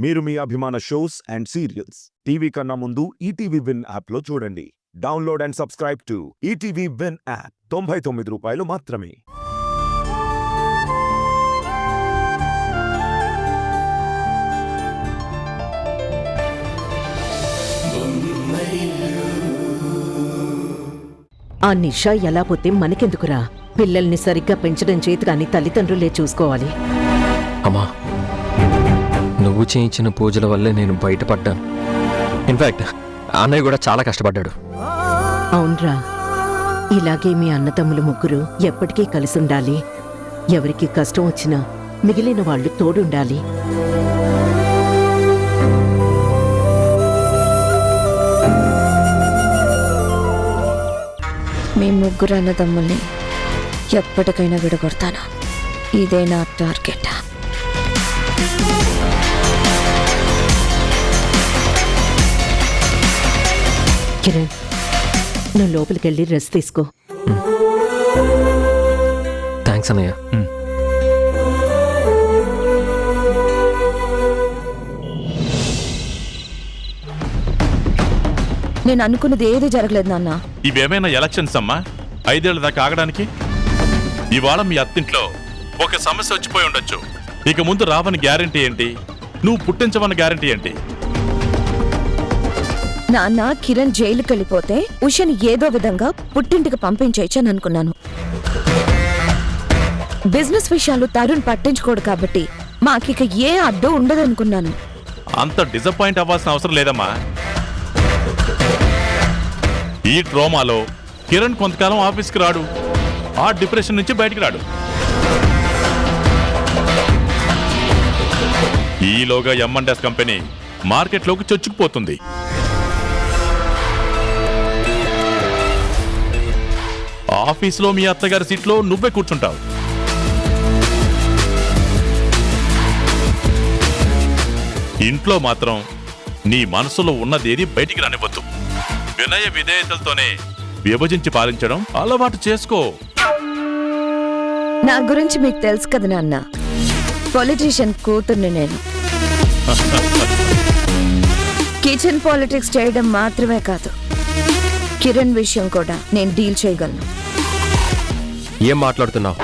మీరు మీ అభిమాన shows and serials TV కన్నా ముందు ఈటీవీ విన్ యాప్లో చూడండి. Download and subscribe to ETV win app. 99 రూపాయలు మాత్రమే. ఆ నిషా ఎలా పోతే మనకెందుకురా? పిల్లల్ని సరిగ్గా పెంచడం చేతి కాని తల్లిదండ్రులే చూసుకోవాలి. అమ్మా, నువ్వు చేయించిన పూజల వల్లే నేను బయటపడ్డాను. ఇన్ఫాక్ట్ అన్నయ్య కూడా చాలా కష్టపడ్డాడు. అవునరా, ఇలాగే మీ అన్నతమ్ములు ముగ్గురు ఎప్పటికీ కలిసుండాలి. ఎవరికి కష్టం వచ్చినా మిగిలిన వాళ్ళు తోడుండాలి. మీ ముగ్గురు అన్నదమ్ముల్ని ఎప్పటికైనా విడగొడతాను. ఇదే నా టార్గెట్. కిరణ్, నువ్వు లోపలికెళ్ళి రెస్ట్ తీసుకో. థ్యాంక్స్ అన్నయ్య. నేను అనుకున్నది ఏది జరగలేదు నాన్న. ఇవేమైనా ఎలక్షన్స్ అమ్మా? 5 ఏళ్ల దాకా ఆగడానికి? ఇవాళ మీ అత్తింట్లో ఒక సమస్య వచ్చిపోయి ఉండొచ్చు. ఇక ముందు రావని గ్యారంటీ ఏంటి? నువ్వు పుట్టించవన్న గ్యారంటీ ఏంటి? నాన్న, కిరణ్ జైలుకి వెళ్ళిపోతే ఉషని ఏదో విధంగా పుట్టింటికి పంపించేయచ్చని అనుకున్నాను. బిజినెస్ విషయాలు తరుణ్ పట్టించుకోడు కాబట్టి మాకిక ఏ అడ్డు ఉండదనుకున్నాను. అంత డిసప్పాయింట్ అవ్వాల్సిన అవసరం లేదమ్మా. ఈ ట్రోమాలో కిరణ్ కొంతకాలం ఆఫీస్కి రాడు. ఆ డిప్రెషన్ నుంచి బయటికి రాడు. ఈలోగా M&S కంపెనీ మార్కెట్లోకి చొచ్చుకుపోతుంది. ఆఫీసులో మీ అత్తగారి సీట్లో నువ్వే కూర్చుంటావు. ఇంట్లో మాత్రం నీ మనసులో ఉన్నదేది బయటికి రానివ్వద్దు. వినయ విధేయతలతోనే విభజించి పాలించడం అలవాటు చేసుకో. నా గురించి మీకు తెలుసు కదా నాన్న, పొలిటీషియన్ కూతుర్ని నేను. కిచెన్ పాలిటిక్స్ చేయడం మాత్రమే కాదు, కిరణ్ విషయం కూడా నేను డీల్ చేయగలను. ఏం మాట్లాడుతున్నావు?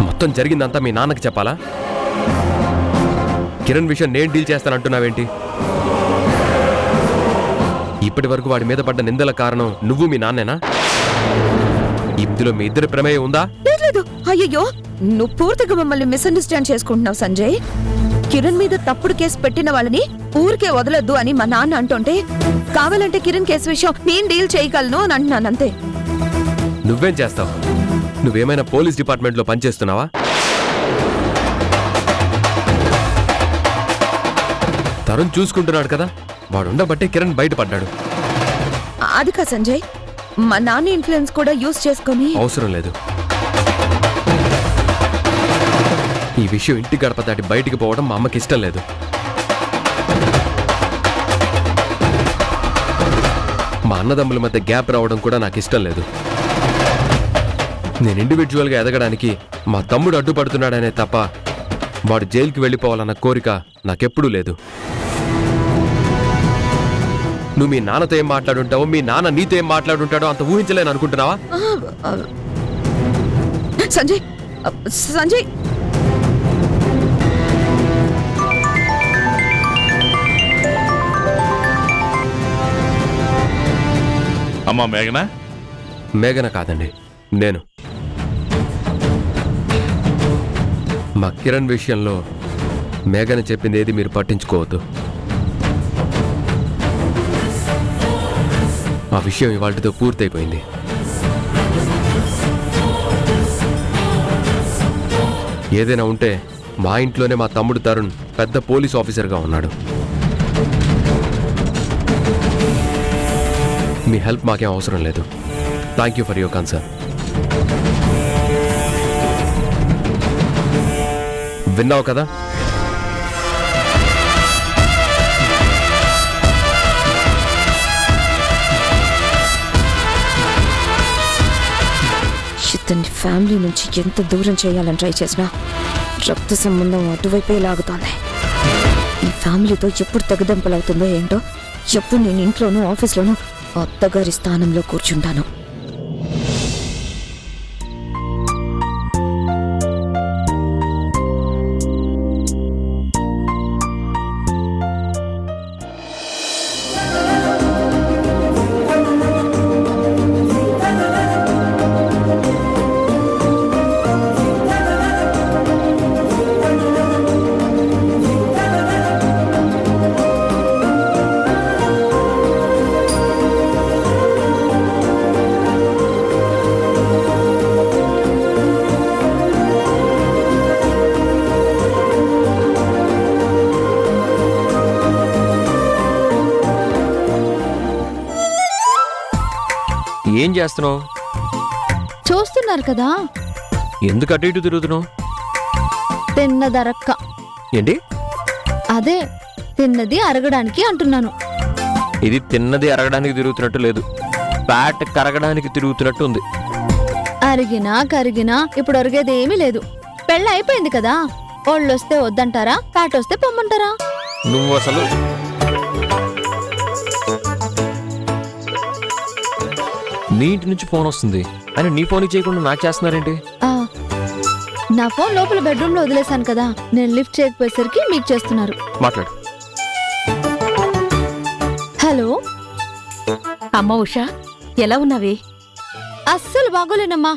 మొత్తం జరిగిందంతా మీ నాన్నకి చెప్పాలా? కిరణ్ విషయం నేను డీల్ చేస్తానంటున్నావేంటి? ఇప్పటి వరకు వాడి మీద పడ్డ నిందల కారణం నువ్వు మీ నాన్నేనా? ఇందులో మీ ఇద్దరి ప్రమేయం ఉందా? లేదు. అయ్యయ్యో, నువ్వు పూర్తిగా మమ్మల్ని మిస్అండర్స్టాండ్ చేసుకుంటున్నావు సంజయ్. కిరణ్ మీద తప్పుడు కేసు పెట్టిన వాళ్ళని ఊరికే వదలొద్దు అని మా నాన్న అంటుంటే, కావాలంటే కిరణ్ కేసు విషయం నేను డీల్ చేయగలను అని అంటున్నాను అంతే. నువ్వేం చేస్తావు? నువ్వేమైనా పోలీస్ డిపార్ట్మెంట్లో పనిచేస్తున్నావా? తరుణ్ చూసుకుంటున్నాడు కదా, వాడుండబట్టే కిరణ్ బయటపడ్డాడు. అది కా సంజయ్, మా నాన్న ఇన్ఫ్లుయెన్స్ కూడా యూజ్ చేసుకొని. అవసరం లేదు. ఈ విషయం ఇంటి గడప దాటి బయటికి పోవడం మా అమ్మకి ఇష్టం లేదు. మా అన్నదమ్ముల మధ్య గ్యాప్ రావడం కూడా నాకు ఇష్టం లేదు. నేను ఇండివిజువల్గా ఎదగడానికి మా తమ్ముడు అడ్డుపడుతున్నాడనే తప్ప వాడు జైలుకి వెళ్ళిపోవాలన్న కోరిక నాకెప్పుడూ లేదు. నువ్వు మీ నాన్నతో ఏం మాట్లాడుంటావో, మీ నాన్న నీతో ఏం మాట్లాడుంటాడో అంత ఊహించలేను అనుకుంటున్నావా? సంజయ్, సంజయ్, అమ్మా మేఘనా? మేఘన కాదండి, నేను. మా కిరణ్ విషయంలో మేఘన చెప్పింది ఏది మీరు పట్టించుకోవద్దు. ఆ విషయం ఇవాళతో పూర్తయిపోయింది. ఏదైనా ఉంటే మా ఇంట్లోనే మా తమ్ముడు తరుణ్ పెద్ద పోలీస్ ఆఫీసర్గా ఉన్నాడు. మీ హెల్ప్ మాకేం అవసరం లేదు. Thank you for your concern. విన్నావు కదా? అతన్ని ఫ్యామిలీ నుంచి ఎంత దూరం చేయాలని ట్రై చేసినా రక్త సంబంధం అటువైపే లాగుతోంది. ఈ ఫ్యామిలీతో ఎప్పుడు తెగదెంపలవుతుందో ఏంటో, ఎప్పుడు నేను ఇంట్లోనూ ఆఫీస్లోనూ అత్తగారి స్థానంలో కూర్చుంటాను. ఏం చేస్తున్నావు? చూస్తున్నారు కదా, ఎందుకు అటు ఇటు తిరుగుతున్నావు? తిన్నదరక్క. ఏంటి? అదే తిన్నది అరగడానికి అంటున్నాను. ఇది తిన్నది అరగడానికి తిరుగుతున్నట్టు లేదు, ఫ్యాట్ కరగడానికి తిరుగుతున్నట్టు ఉంది. అరిగినా కరిగినా ఇప్పుడు అరిగేది ఏమీ లేదు. పెళ్ళి అయిపోయింది కదా, ఒళ్ళొస్తే వద్దంటారా, ఫ్యాట్ వస్తే పొమ్మంటారా? నువ్వు అసలు మీ ఇంటి నుంచి ఫోన్ వస్తుంది అని నీ ఫోన్కి చేయకుండా నాకు చేస్తున్నారేంటి? ఆ, నా ఫోన్ లోపల బెడ్రూమ్ లో వదిలేశాను కదా, నేను లిఫ్ట్ చేయకపోయేసరికి మీకు చేస్తున్నారు. మాట్లాడు. హలో అమ్మ ఉషా, ఎలా ఉన్నావే? అస్సలు బాగోలేనమ్మా.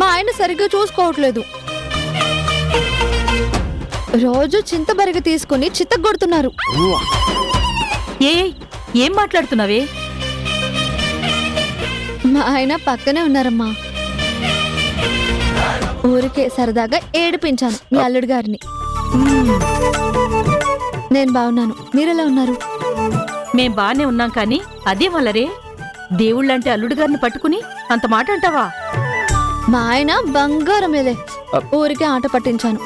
మా ఆయన సరిగ్గా చూసుకోవట్లేదు. రోజు చింతబరిగ తీసుకుని చిత్తగొడుతున్నారు. ఏం మాట్లాడుతున్నావే? మా ఆయన పక్కనే ఉన్నారమ్మా. ఊరికే సరదాగా ఏడిపించాను మీ అల్లుడు గారిని. నేను బాగున్నాను, మీరెలా ఉన్నారు? మేం బానే ఉన్నాం కానీ అదే వల్లరే దేవుళ్ళంటే అల్లుడు గారిని పట్టుకుని అంత మాట అంటావా? మా ఆయన బంగారమేలే, ఊరికే ఆట పట్టించాను.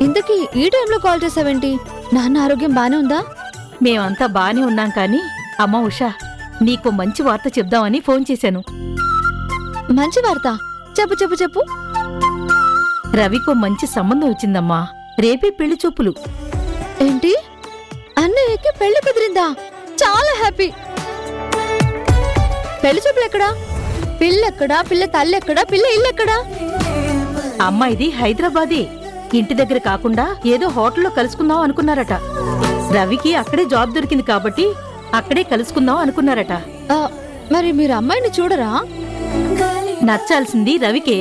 ఇంతకీ ఈ టైంలో కాల్ చేసావేంటి? నాన్న ఆరోగ్యం బానే ఉందా? మేమంతా బానే ఉన్నాం కానీ అమ్మ ఉషా, నీకు మంచి వార్త చెప్దామని ఫోన్ చేశాను. మంచి వార్త? చెప్పు చెప్పు చెప్పు. రవికో మంచి సంబంధం వచ్చిందమ్మా, రేపే పెళ్లి చూపులు. ఏంటి, అన్నయ్యకి పెళ్లి కుదిరిందా? చాలా హ్యాపీ. పెళ్లి చూపులు ఎక్కడా? పిల్లెక్కడా? పిల్ల తల్లెక్కడా? పిల్ల ఇల్లెక్కడా? అమ్మాయిది హైదరాబాదే. ఇంటి దగ్గర కాకుండా ఏదో హోటల్లో కలుసుకుందాం అనుకున్నారట. రవికి అక్కడే జాబ్ దొరికింది కాబట్టి అక్కడే కలుసుకుందాం అనుకున్నారట. ఆ, మరి మీరు అమ్మాయిని చూడరా? నచ్చాల్సింది రవికే,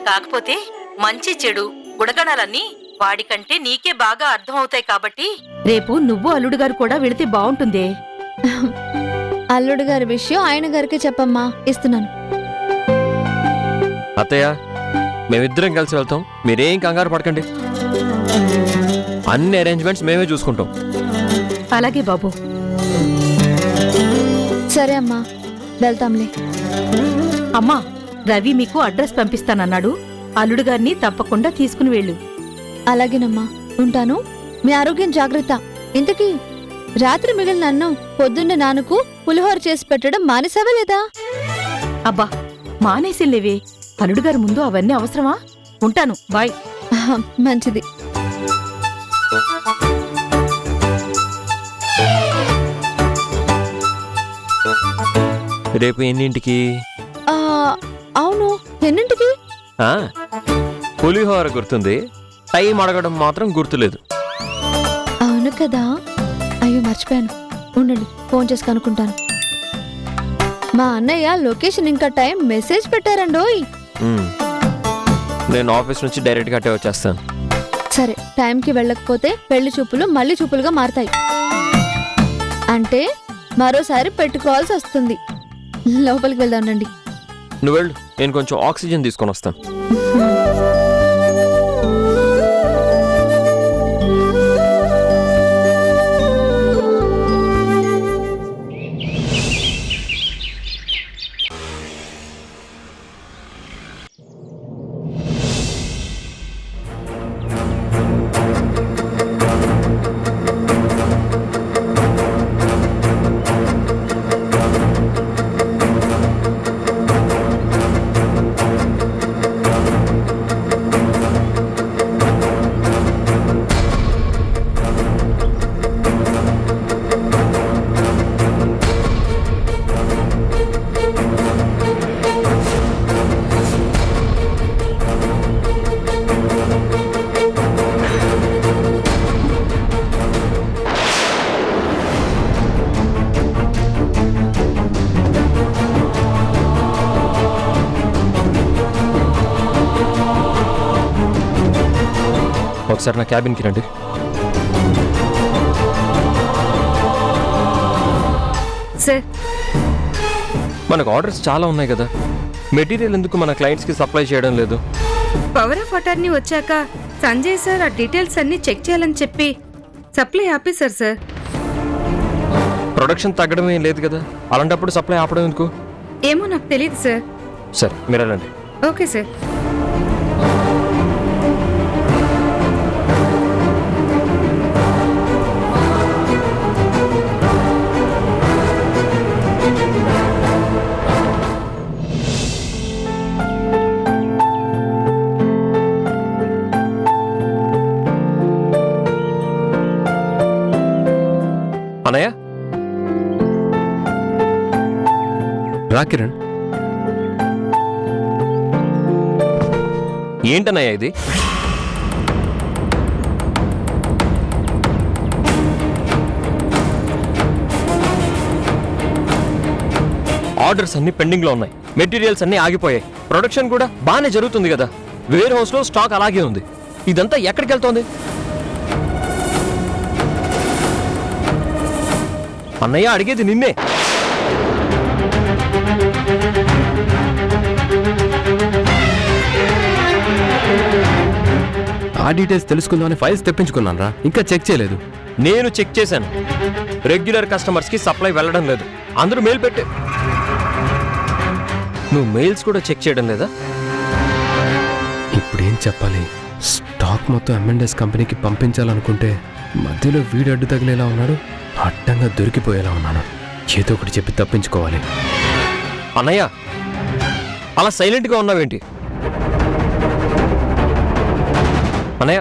కాకపోతే మంచి చెడు గుణగణాలన్నీ వాడికంటే నీకే బాగా అర్థమవుతాయి కాబట్టి రేపు నువ్వు అల్లుడు గారు కూడా వెళితే బాగుంటుందే. అల్లుడు గారి విషయం ఆయన గారికి చెప్పమ్మా, ఇస్తున్నాను. అత్తయ్య, మేమిద్దరం కలిసి వెళ్తాం, మీరేం కంగారు పడకండి. అన్ని అరేంజ్మెంట్స్ మేమే చూసుకుంటాం. అలాగే బాబు. సరే అమ్మా, వెళ్తాంలే. అమ్మా, రవి మీకు అడ్రస్ పంపిస్తానన్నాడు, అల్లుడు గారిని తప్పకుండా తీసుకుని వెళ్ళు. అలాగేనమ్మా, ఉంటాను. మీ ఆరోగ్యం జాగ్రత్త. ఇంతకీ రాత్రి మిగిలిన అన్నం పొద్దున్న నాన్నకు పులిహోర చేసి పెట్టడం మానేసావా లేదా? అబ్బా, మానేసిలేవే, అల్లుడు గారి ముందు అవన్నీ అవసరమా? ఉంటాను, బాయ్. ఆహా, మంచిది. రేపు ఎన్నింటికి? ఆ, అవును, ఎన్నింటికి? ఆ, పులిహోర గుర్తుంది, టైం అడగడం మాత్రం గుర్తులేదు. అవును కదా, అయ్యో మర్చిపోయాను. ఉండండి, ఫోన్ చేసి కనుక్కుంటాను. మా అన్నయ్య లొకేషన్ ఇంకా టైం మెసేజ్ పెట్టారండోయ్. నేను ఆఫీస్ నుంచి డైరెక్ట్గా అట్టే వచ్చేస్తాను. సరే, టైంకి వెళ్ళకపోతే పెళ్లి చూపులు మళ్ళీ చూపులుగా మారతాయి. అంటే మరోసారి పెట్టుకోవాల్సి వస్తుంది. లోపలికి వెళ్దాం రండి. నువ్వు వెళ్ళు, నేను కొంచెం ఆక్సిజన్ తీసుకొని వస్తాను. ఒకసారి నా క్యాబిన్కి రండి. సార్ మనకు ఆర్డర్స్ చాలా ఉన్నాయి కదా, మెటీరియల్ ఎందుకు మన క్లయింట్స్కి సప్లై చేయడం లేదు? పవర్ ఆఫ్ అటార్నీ వచ్చాక సంజయ్ సార్ ఆ డీటెయిల్స్ అన్ని చెక్ చేయాలని చెప్పి సప్లై ఆపేశారు సార్. ప్రొడక్షన్ తగ్గడం ఏం లేదు కదా, అలాంటప్పుడు సప్లై ఆపడం ఎందుకు? ఏమో నాకు తెలియదు సార్. సరే మీరు వెళ్ళండి. Okay sir. అనయ్య, రా కిరణ్. ఏంటన్నయ్య ఇది? ఆర్డర్స్ అన్ని పెండింగ్ లో ఉన్నాయి, మెటీరియల్స్ అన్ని ఆగిపోయాయి, ప్రొడక్షన్ కూడా బాగానే జరుగుతుంది కదా, వేర్ హౌస్ లో స్టాక్ అలాగే ఉంది. ఇదంతా ఎక్కడికి వెళ్తోంది? అన్నయ్య అడిగేది నిన్నే. ఆ డీటెయిల్స్ తెలుసుకుందామని ఫైల్స్ తెప్పించుకున్నాను రా, ఇంకా చెక్ చేయలేదు. నేను చెక్ చేశాను, రెగ్యులర్ కస్టమర్స్ కి సప్లై వెళ్ళడం లేదు, అందరూ మెయిల్ పెట్టే. నువ్వు మెయిల్స్ కూడా చెక్ చేయడం లేదా? ఇప్పుడేం చెప్పాలి? స్టాక్ మొత్తం M&S కంపెనీకి పంపించాలనుకుంటే మధ్యలో వీడు అడ్డు తగిలేలా ఉన్నాడు, అడ్డంగా దొరికిపోయేలా ఉన్నాను. ఏదో ఒకటి చెప్పి తప్పించుకోవాలి. అన్నయ్య అలా సైలెంట్గా ఉన్నావేంటి? అన్నయ్య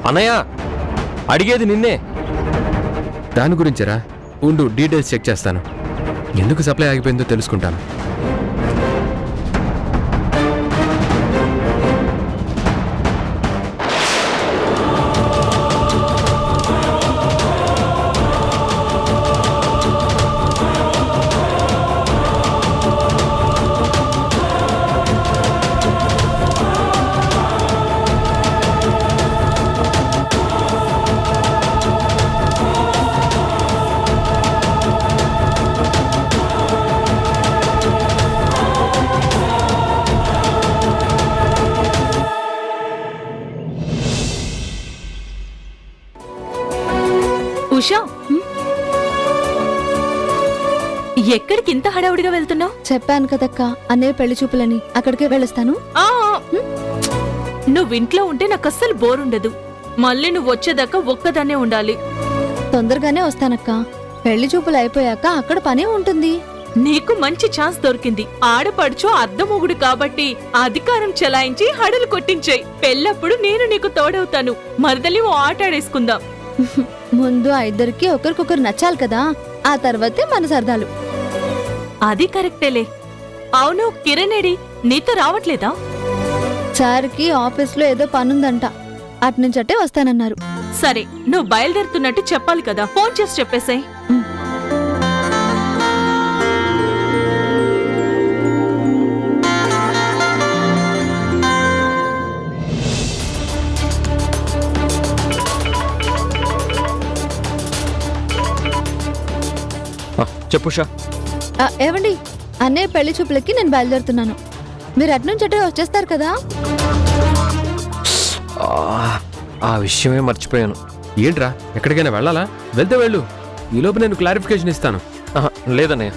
అన్నయ్య అడిగేది నిన్నే. దాని గురించేరా, ఉండు డీటెయిల్స్ చెక్ చేస్తాను. ఎందుకు సప్లై ఆగిపోయిందో తెలుసుకుంటాను. ఉషా, ఎక్కడికి ఇంత హడావుడిగా వెళ్తున్నావు? చెప్పాను కదక్క, అన్నయ్య పెళ్లి చూపులని, అక్కడికే వెళ్ళొస్తాను. నువ్వు ఇంట్లో ఉంటే నాకు అస్సలు బోర్ ఉండదు. మళ్ళీ నువ్వు వచ్చేదాకా ఒక్కదాన్నే ఉండాలి. తొందరగానే వస్తానక్క. పెళ్లి చూపులు అయిపోయాక అక్కడ పనే ఉంటుంది. నీకు మంచి ఛాన్స్ దొరికింది. ఆడపడుచో అద్దమొగుడు కాబట్టి అధికారం చెలాయించి హడలు కొట్టించాయి. పెళ్ళప్పుడు నేను నీకు తోడవుతాను. మరదలి ఓ ఆట ఆడేసుకుందాం. ముందు ఆ ఇద్దరికి ఒకరికొకరు నచ్చాలి కదా, ఆ తర్వాతే మన సరదాలు. అది కరెక్టేలే. అవును, కిరణ్ ఏడి? నీతో రావట్లేదా? సార్కి ఆఫీస్లో ఏదో పనుందంట, అట్నుంచటే వస్తానన్నారు. సరే, నువ్వు బయలుదేరుతున్నట్టు చెప్పాలి కదా, ఫోన్ చేసి చెప్పేసాయి. చెప్పు షా. ఏవండి, అన్నయ్య పెళ్లి చూపులకి నేను బయలుదేరుతున్నాను. మీరు అట్నుంచటే వచ్చేస్తారు కదా. ఆ విషయమే మర్చిపోయాను. ఏంట్రా, ఎక్కడికైనా వెళ్ళాలా? వెళ్తే వెళ్ళు, ఈలోపు నేను క్లారిఫికేషన్ ఇస్తాను. లేదన్నయ్య,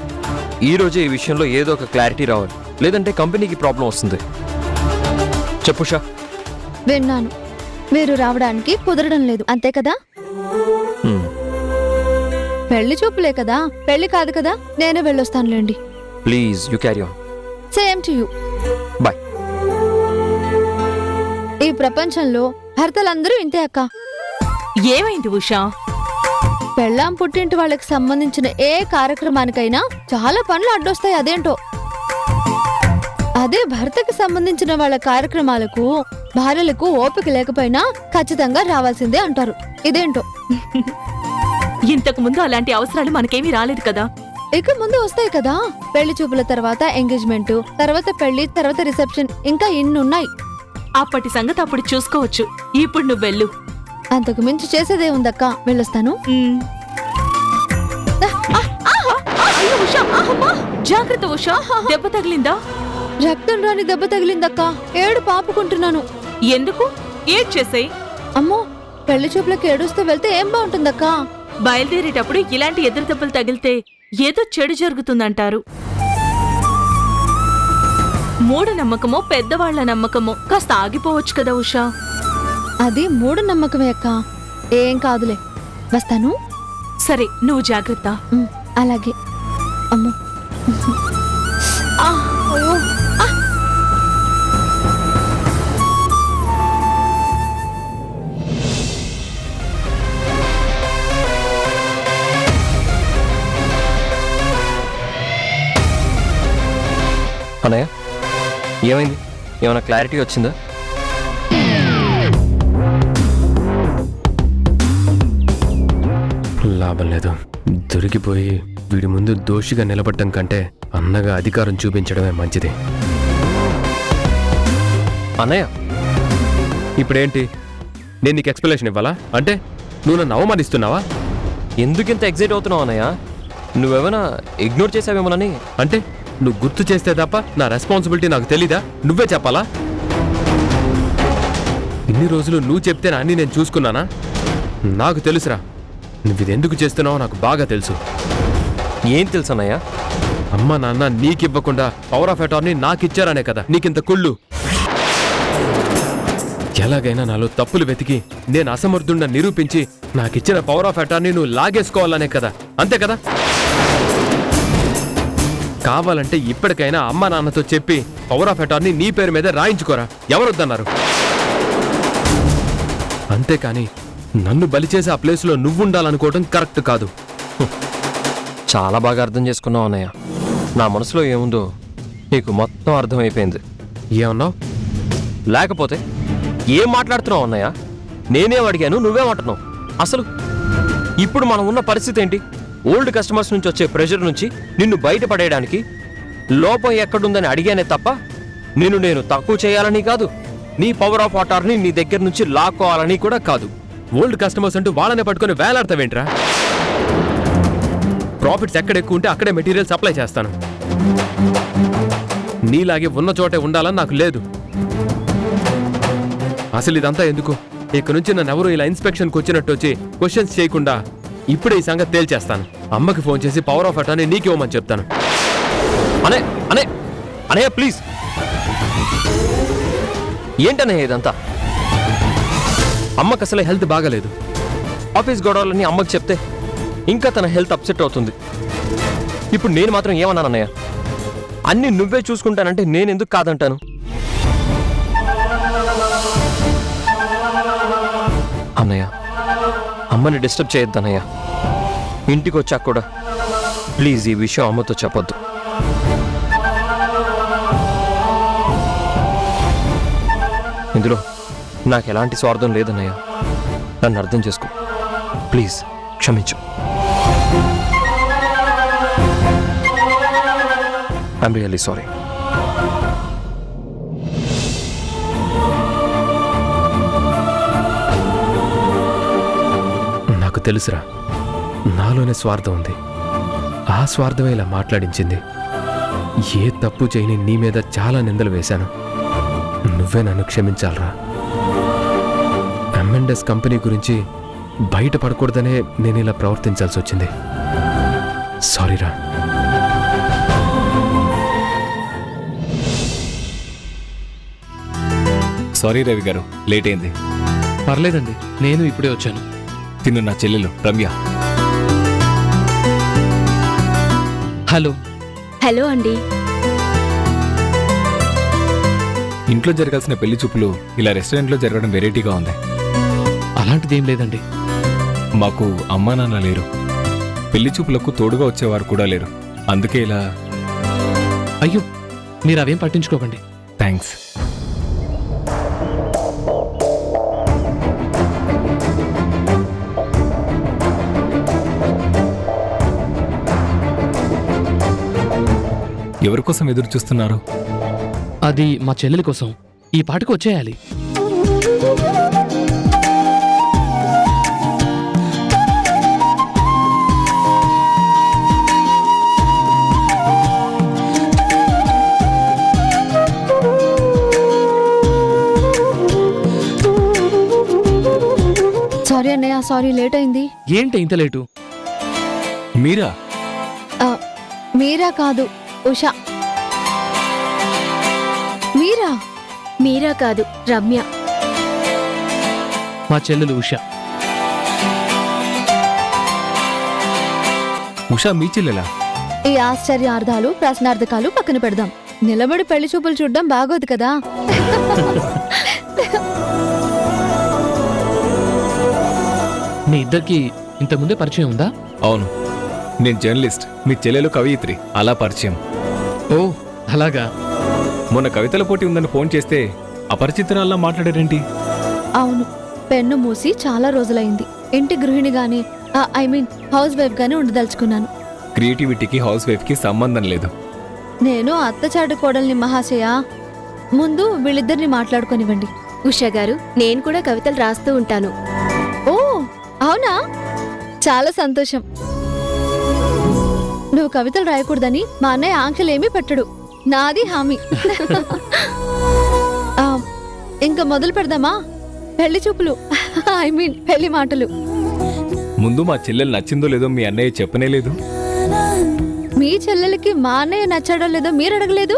ఈ రోజే ఈ విషయంలో ఏదో ఒక క్లారిటీ రావాలి, లేదంటే కంపెనీకి ప్రాబ్లం వస్తుంది. చెప్పు షా. విన్నాను, మీరు రావడానికి కుదరడం లేదు, అంతే కదా? పెళ్లి చూపులే కదా, పెళ్లి కాదు కదా, నేనే వెళ్ళొస్తానులేండి. Please you carry on. Same to you. Bye. ఈ ప్రపంచంలో భర్తలందరూ ఇంతే అక్క. ఏమైంది ఉషా? పెళ్ళాం పుట్టింటి వాళ్ళకి సంబంధించిన ఏ కార్యక్రమానికైనా చాలా పనులు అడ్డొస్తాయి, అదేంటో. అదే భర్తకి సంబంధించిన వాళ్ళ కార్యక్రమాలకు భార్యలకు ఓపిక లేకపోయినా ఖచ్చితంగా రావాల్సిందే అంటారు, ఇదేంటో. ఇంతకు ముందు అలాంటి అవసరాలు మనకేమీ రాలేదు కదా. ఇక ముందు వస్తాయి కదా. పెళ్లి చూపుల తర్వాత ఎంగేజ్మెంట్, తర్వాత పెళ్లి, తర్వాత రిసెప్షన్, ఇంకా ఇన్నున్నాయి. అప్పటి సంగతి అప్పుడు చూసుకోవచ్చు. ఇప్పుడు నువ్వు వెళ్ళు. అంతకు మించి చేసేదే ఉందక్క, వెళ్ళొస్తాను. అయ్యో ఉషా, జాగ్రత్త ఉషా, దెబ్బ తగిలిందా? రక్తం రాని దెబ్బ తగిలిందక్క, ఏడు పాపుకుంటున్నాను. ఎందుకు ఏడ్చేసేయ్. అమ్మో, పెళ్లి చూపులకి ఏడుస్తూ వెళ్తే ఏం బాగుంటుందక్క? బయలుదేరేటప్పుడు ఇలాంటి ఎదురు దెబ్బలు తగిలితే ఏదో చెడు జరుగుతుందంటారు. మూఢనమ్మకమో పెద్దవాళ్ల నమ్మకమో, కాస్త ఆగిపోవచ్చు కదా ఉషా. అది మూఢనమ్మకమే అక్క, ఏం కాదులే. వస్తాను. సరే, నువ్వు జాగ్రత్త. అలాగే. అమ్మో. అయ్యో. అన్నయ్య, ఏమైంది? ఏమైనా క్లారిటీ వచ్చిందా? లాభం లేదు. దొరికిపోయి వీడి ముందు దోషిగా నిలబడటం కంటే అన్నగా అధికారం చూపించడమే మంచిది. అన్నయ్య, ఇప్పుడేంటి? నేను నీకు ఎక్స్ప్లెనేషన్ ఇవ్వాలా? అంటే నువ్వు నన్ను అవమానిస్తున్నావా? ఎందుకింత ఎగ్జైట్ అవుతున్నావు అన్నయ్య? నువ్వేమైనా ఇగ్నోర్ చేసావేమోనని. అంటే నువ్వు గుర్తు చేస్తే తప్ప నా రెస్పాన్సిబిలిటీ నాకు తెలీదా? నువ్వే చెప్పాలా? ఇన్ని రోజులు నువ్వు చెప్తే అన్నీ నేను చూసుకున్నానా? నాకు తెలుసురా, నువ్వు ఇది ఎందుకు చేస్తున్నావో నాకు బాగా తెలుసు. ఏం తెలుసు అన్నయ్య? అమ్మ నాన్న నీకివ్వకుండా పవర్ ఆఫ్ అటార్నీ నాకిచ్చారనే కదా నీకింత కుళ్ళు. ఎలాగైనా నాలో తప్పులు వెతికి నేను అసమర్థుండ నిరూపించి నాకిచ్చిన పవర్ ఆఫ్ అటార్నీ నువ్వు లాగేసుకోవాలనే కదా, అంతే కదా? కావాలంటే ఇప్పటికైనా అమ్మ నాన్నతో చెప్పి పవర్ ఆఫ్ అటార్నీ నీ పేరు మీద రాయించుకోరా, ఎవరొద్దన్నారు? అంతేకాని నన్ను బలి చేసి ఆ ప్లేస్లో నువ్వుండాలనుకోవడం కరెక్ట్ కాదు. చాలా బాగా అర్థం చేసుకున్నావు అన్నయ్య. నా మనసులో ఏముందో నీకు మొత్తం అర్థమైపోయింది. ఏమన్నావు? లేకపోతే ఏం మాట్లాడుతున్నావు అన్నయ్య? నేనేం అడిగాను, నువ్వేమంటున్నావు? అసలు ఇప్పుడు మనం ఉన్న పరిస్థితి ఏంటి? ఓల్డ్ కస్టమర్స్ నుంచి వచ్చే ప్రెషర్ నుంచి నిన్ను బయటపడేయడానికి లోపం ఎక్కడుందని అడిగానే తప్ప నేను తక్కువ చేయాలని కాదు, నీ పవర్ ఆఫ్ అటార్నీ నీ దగ్గర నుంచి లాక్కోవాలని కూడా కాదు. ఓల్డ్ కస్టమర్స్ అంటూ వాళ్ళనే పట్టుకొని వేలాడతావేంట్రా? ప్రాఫిట్స్ ఎక్కడ ఎక్కువ ఉంటే అక్కడే మెటీరియల్ సప్లై చేస్తాను. నీలాగే ఉన్న చోటే ఉండాలని నాకు లేదు. అసలు ఇదంతా ఎందుకు? ఇక నుంచి నన్ను ఎవరు ఇలా ఇన్స్పెక్షన్కి వచ్చినట్టు వచ్చి క్వశ్చన్స్ చేయకుండా ఇప్పుడే ఈ సంగతి తేల్చేస్తాను. అమ్మకి ఫోన్ చేసి పవర్ ఆఫ్ అటార్నీ నీకు ఇవ్వమని చెప్తాను. అనే అనే అనే ప్లీజ్. ఏంటనే ఇదంతా? అమ్మకి అసలే హెల్త్ బాగాలేదు. ఆఫీస్ గొడవలని అమ్మకి చెప్తే ఇంకా తన హెల్త్ అప్సెట్ అవుతుంది. ఇప్పుడు నేను మాత్రం ఏమన్నాను అన్నయ్య? అన్నీ నువ్వే చూసుకుంటానంటే నేనెందుకు కాదంటాను? అన్నయ్య, అమ్మని డిస్టర్బ్ చేయొద్దన్నయ్య. ఇంటికి వచ్చాక కూడా ప్లీజ్ ఈ విషయం అమ్మతో చెప్పొద్దు. ఇందులో నాకు ఎలాంటి స్వార్థం లేదన్నయ్య. నన్ను అర్థం చేసుకో ప్లీజ్, క్షమించు. I'm really sorry. నాకు తెలుసురా, నాలోనే స్వార్థం ఉంది. ఆ స్వార్థమే ఇలా మాట్లాడించింది. ఏ తప్పు చేయని నీ మీద చాలా నిందలు వేశాను. నువ్వే నన్ను క్షమించాలరా. M&S కంపెనీ గురించి బయటపడకూడదనే నేను ఇలా ప్రవర్తించాల్సి వచ్చింది. సారీరా. సారీ రవి గారు, లేట్ అయింది. పర్లేదండి, నేను ఇప్పుడే వచ్చాను. తిను నా చెల్లెలు రమ్య. హలో. హలో అండి. ఇంట్లో జరగాల్సిన పెళ్లి చూపులు ఇలా రెస్టారెంట్లో జరగడం వెరైటీగా ఉంది. అలాంటిదేం లేదండి. మాకు అమ్మా నాన్న లేరు, పెళ్లి చూపులకు తోడుగా వచ్చేవారు కూడా లేరు. అందుకే ఇలా. అయ్యో, మీరు అవేం పట్టించుకోకండి. థ్యాంక్స్. ఎవరి కోసం ఎదురు చూస్తున్నారు? అది మా చెల్లెలి కోసం. ఈ పాటకు వచ్చేయాలి. సారీ అన్నయ్య, సారీ లేట్ అయింది. ఏంటి ఇంత లేటు? మీరా? ఆ, మీరా కాదు, ఉషా. మీరా? మీరా కాదు, రమ్య. మా చెల్లెలు ఉష. ఉషా మీ చెల్లెలా? ఈ ఆశ్చర్యార్థాలు ప్రశ్నార్థకాలు పక్కన పెడదాం. నిలబడి పెళ్లి చూపులు చూడడం బాగోదు కదా. మీ ఇద్దరికి ఇంతకుముందే పరిచయం ఉందా? అవును, నేను జర్నలిస్ట్, మీ చెల్లెలు కవయిత్రి, అలా పరిచయం. ఓ అలాగా. మొన్న కవితల పోటీ ఉందని ఫోన్ చేస్తే అపరిచితురాల్లా మాట్లాడారేంటి? అవును, పెన్ను మూసి చాలా రోజులైంది. ఇంటి గృహిణి గాని హౌస్ వైఫ్ గాని ఉండదలుచుకున్నాను. క్రియేటివిటీకి హౌస్ వైఫ్కి సంబంధం లేదు. నేను అత్తచాటు కోడల్ని మహాశయ. ముందు వీళ్ళిద్దరిని మాట్లాడుకొనివ్వండి. ఉషా గారు, నేను కూడా కవితలు రాస్తూ ఉంటాను. ఓ అవునా, చాలా సంతోషం. నువ్వు కవితలు రాయకూడదని మా అన్నయ్య ఆంక్షలేమీ పెట్టడు, నాది హామీ. ఇంకా మొదలు పెడదామా? పెళ్లి చూపులు, పెళ్లి మాటలు. ముందు మా చెల్లెలు నచ్చిందో లేదో మీ అన్నయ్య చెప్పనే లేదు. మీ చెల్లెలకి మా అన్నయ్య నచ్చాడో లేదో మీరు అడగలేదు.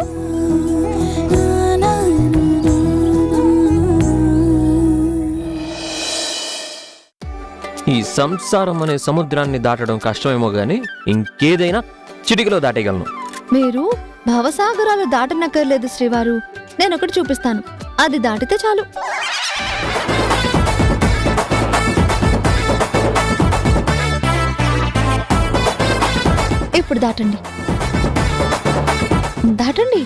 ఈ సంసారం అనే సముద్రాన్ని దాటడం కష్టమేమో గాని ఇంకేదైనా చిటికలో దాటేయగలను. మీరు భవసాగరాలు దాటనక్కర్లేదు శ్రీవారు. నేనొకటి చూపిస్తాను, అది దాటితే చాలు. ఇప్పుడు దాటండి, దాటండి.